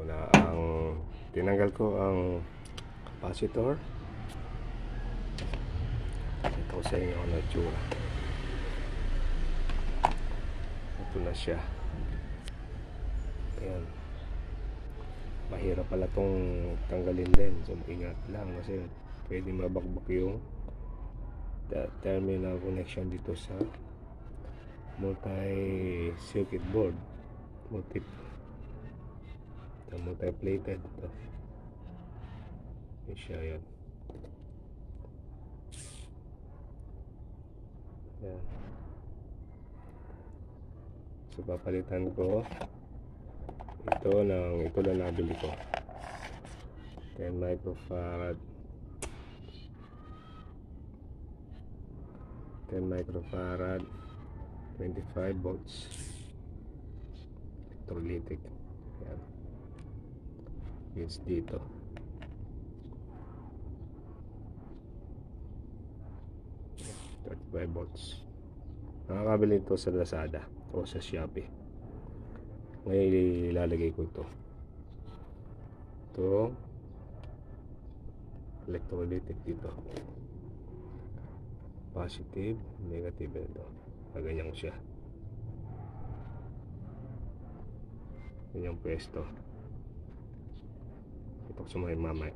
ko na tinanggal ko ang capacitor. Ito ko sa inyo ang natsura. Ito na siya. Ayan. Mahirap pala tong tanggalin din, so ingat lang kasi pwede mabakbak yung terminal connection dito sa multi-circuit board, multi-plated ito. Yan siya, yan. Yan. So papalitan ko ito lang nabili ko, 10 microfarad 25 volts electrolytic. Yan, yes, dito 35 volts. Nakakabili ito sa Lazada o sa Shopee. Ngayon ilalagay ko ito electrolytic dito, positive, negative. Ito ganyan ko siya, ganyang pwesto. Ito sa mga mamay.